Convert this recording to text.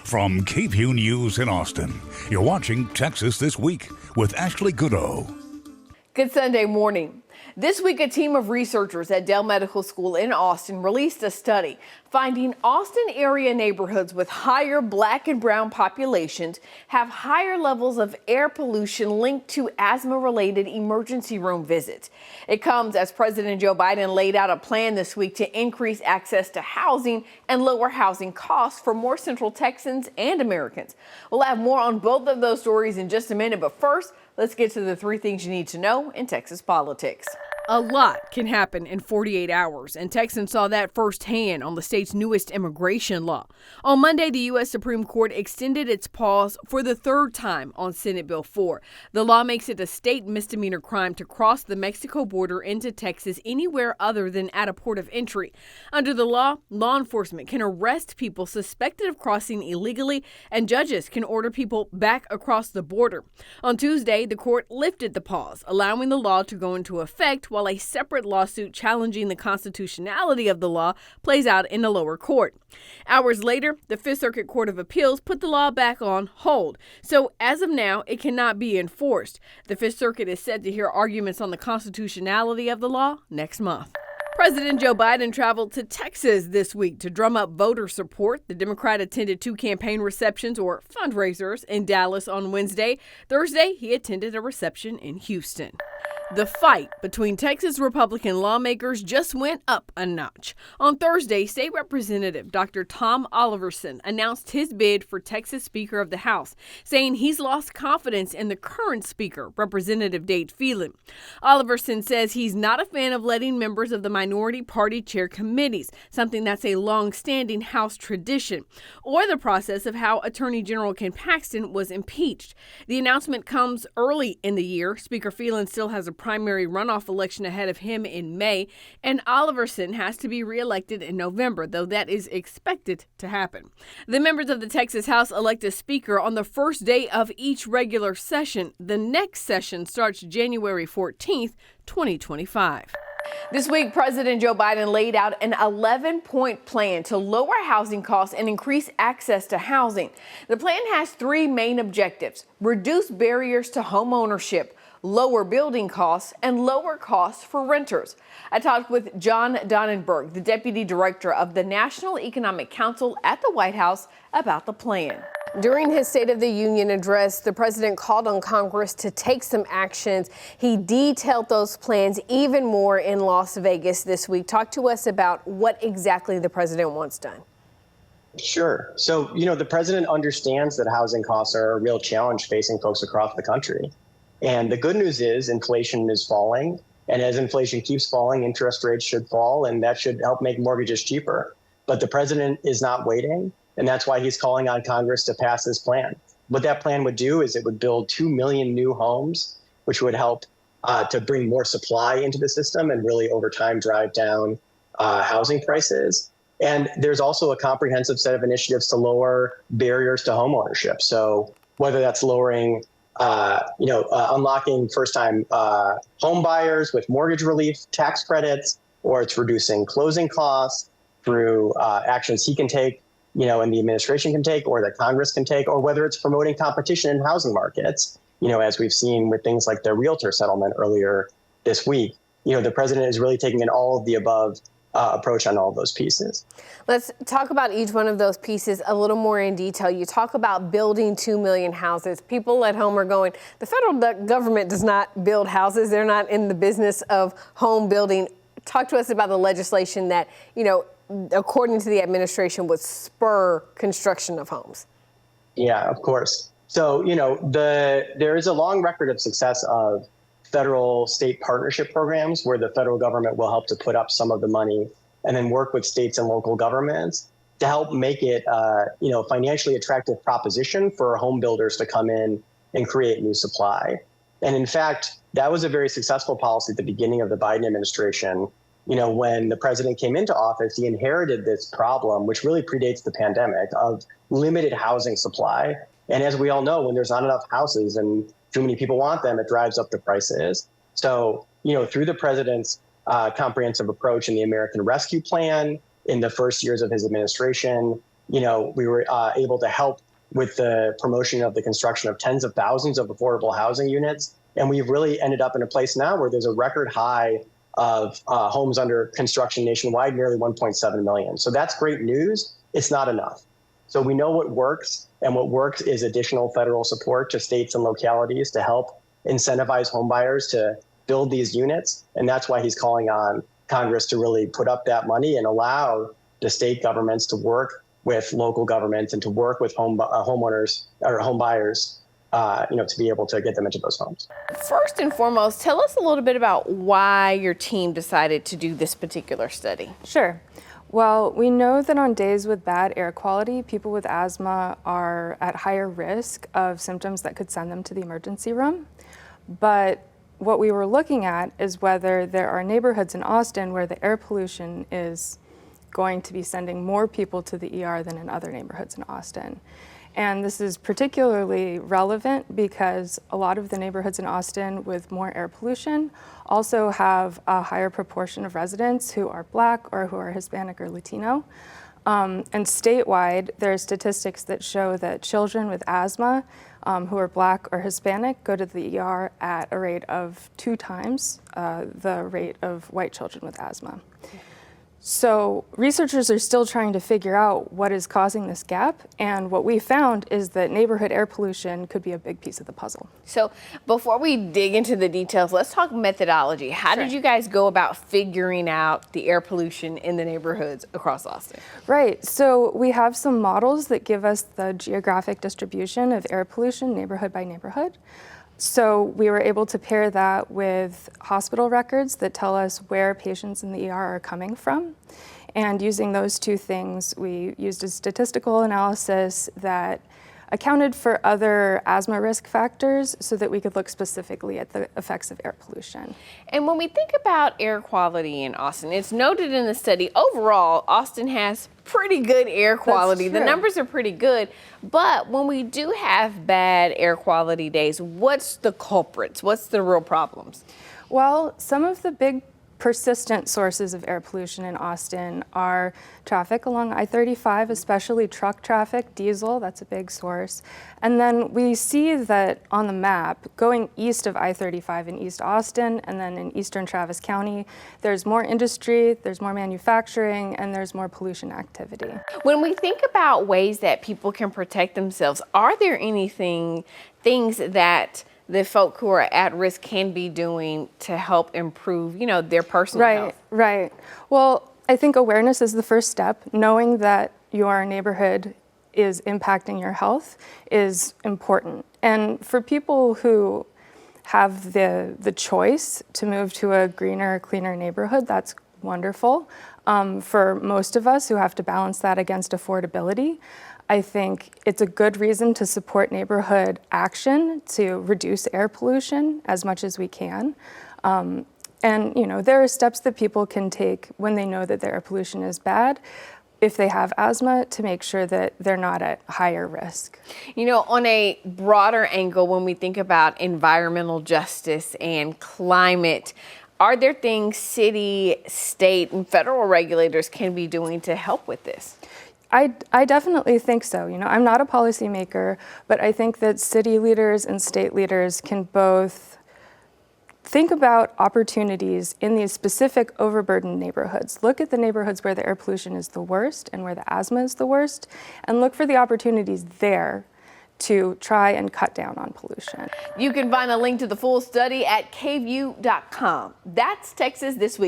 From KVUE News in Austin, you're watching Texas This Week with Ashley Goodo. Good Sunday morning. This week, a team of researchers at Dell Medical School in Austin released a study finding Austin area neighborhoods with higher Black and brown populations have higher levels of air pollution linked to asthma-related emergency room visits. It comes as President Joe Biden laid out a plan this week to increase access to housing and lower housing costs for more Central Texans and Americans. We'll have more on both of those stories in just a minute, but first, let's get to the three things you need to know in Texas politics. A lot can happen in 48 hours, and Texans saw that firsthand on the state's newest immigration law. On Monday, the U.S. Supreme Court extended its pause for the third time on Senate Bill 4. The law makes it a state misdemeanor crime to cross the Mexico border into Texas anywhere other than at a port of entry. Under the law enforcement can arrest people suspected of crossing illegally, and judges can order people back across the border. On Tuesday, the court lifted the pause, allowing the law to go into effect while a separate lawsuit challenging the constitutionality of the law plays out in the lower court. Hours later, the Fifth Circuit Court of Appeals put the law back on hold. So as of now, it cannot be enforced. The Fifth Circuit is set to hear arguments on the constitutionality of the law next month. President Joe Biden traveled to Texas this week to drum up voter support. The Democrat attended two campaign receptions or fundraisers in Dallas on Wednesday. Thursday, he attended a reception in Houston. The fight between Texas Republican lawmakers just went up a notch. On Thursday, State Representative Dr. Tom Oliverson announced his bid for Texas Speaker of the House, saying he's lost confidence in the current Speaker, Representative Dade Phelan. Oliverson says he's not a fan of letting members of the minority party chair committees, something that's a long-standing House tradition, or the process of how Attorney General Ken Paxton was impeached. The announcement comes early in the year. Speaker Phelan still has a primary runoff election ahead of him in May, and Oliverson has to be reelected in November, though that is expected to happen. The members of the Texas House elect a speaker on the first day of each regular session. The next session starts January 14th, 2025. This week, President Joe Biden laid out an 11-point plan to lower housing costs and increase access to housing. The plan has three main objectives: reduce barriers to home ownership, lower building costs, and lower costs for renters. I talked with Jon Donenberg, the Deputy Director of the National Economic Council at the White House, about the plan. During his State of the Union address, the president called on Congress to take some actions. He detailed those plans even more in Las Vegas this week. Talk to us about what exactly the president wants done. Sure. So, the president understands that housing costs are a real challenge facing folks across the country. And the good news is inflation is falling. And as inflation keeps falling, interest rates should fall, and that should help make mortgages cheaper. But the president is not waiting. And that's why he's calling on Congress to pass this plan. What that plan would do is it would build 2 million new homes, which would help to bring more supply into the system and really over time drive down housing prices. And there's also a comprehensive set of initiatives to lower barriers to home ownership. So whether that's lowering unlocking first-time home buyers with mortgage relief tax credits, or it's reducing closing costs through actions he can take, and the administration can take, or that Congress can take, or whether it's promoting competition in housing markets, as we've seen with things like the realtor settlement earlier this week. The president is really taking an all of the above approach on all of those pieces. Let's talk about each one of those pieces a little more in detail. You talk about building 2 million houses. People at home are going, the federal government does not build houses. They're not in the business of home building. Talk to us about the legislation that, according to the administration, would spur construction of homes. Yeah, of course. So, there is a long record of success of federal state partnership programs where the federal government will help to put up some of the money and then work with states and local governments to help make it, financially attractive proposition for home builders to come in and create new supply. And in fact, that was a very successful policy at the beginning of the Biden administration. When the president came into office, he inherited this problem, which really predates the pandemic, of limited housing supply. And as we all know, when there's not enough houses and too many people want them, it drives up the prices. So, through the president's comprehensive approach in the American Rescue Plan in the first years of his administration, we were able to help with the promotion of the construction of tens of thousands of affordable housing units. And we've really ended up in a place now where there's a record high of homes under construction nationwide, nearly 1.7 million. So that's great news. It's not enough. So we know what works, and what works is additional federal support to states and localities to help incentivize homebuyers to build these units. And that's why he's calling on Congress to really put up that money and allow the state governments to work with local governments and to work with homeowners or home buyers, to be able to get them into those homes. First and foremost, tell us a little bit about why your team decided to do this particular study. Sure. Well, we know that on days with bad air quality, people with asthma are at higher risk of symptoms that could send them to the emergency room. But what we were looking at is whether there are neighborhoods in Austin where the air pollution is going to be sending more people to the ER than in other neighborhoods in Austin. And this is particularly relevant because a lot of the neighborhoods in Austin with more air pollution also have a higher proportion of residents who are Black or who are Hispanic or Latino. And statewide, there are statistics that show that children with asthma who are Black or Hispanic go to the ER at a rate of 2 times the rate of white children with asthma. So researchers are still trying to figure out what is causing this gap, and what we found is that neighborhood air pollution could be a big piece of the puzzle. So before we dig into the details, let's talk methodology. How did you guys go about figuring out the air pollution in the neighborhoods across Austin? Right, so we have some models that give us the geographic distribution of air pollution neighborhood by neighborhood. So we were able to pair that with hospital records that tell us where patients in the ER are coming from. And using those two things, we used a statistical analysis that accounted for other asthma risk factors so that we could look specifically at the effects of air pollution. And when we think about air quality in Austin, it's noted in the study, overall, Austin has pretty good air quality. The numbers are pretty good. But when we do have bad air quality days, what's the culprits? What's the real problems? Well, some of the big persistent sources of air pollution in Austin are traffic along I-35, especially truck traffic, diesel, that's a big source. And then we see that on the map, going east of I-35 in East Austin and then in eastern Travis County, there's more industry, there's more manufacturing, and there's more pollution activity. When we think about ways that people can protect themselves, are there things that the folk who are at risk can be doing to help improve, their personal health? Right. Well, I think awareness is the first step. Knowing that your neighborhood is impacting your health is important. And for people who have the choice to move to a greener, cleaner neighborhood, that's wonderful. For most of us who have to balance that against affordability, I think it's a good reason to support neighborhood action to reduce air pollution as much as we can. And there are steps that people can take when they know that their air pollution is bad, if they have asthma, to make sure that they're not at higher risk. On a broader angle, when we think about environmental justice and climate, are there things city, state, and federal regulators can be doing to help with this? I definitely think so. I'm not a policymaker, but I think that city leaders and state leaders can both think about opportunities in these specific overburdened neighborhoods. Look at the neighborhoods where the air pollution is the worst and where the asthma is the worst, and look for the opportunities there to try and cut down on pollution. You can find a link to the full study at KVUE.com. That's Texas This Week.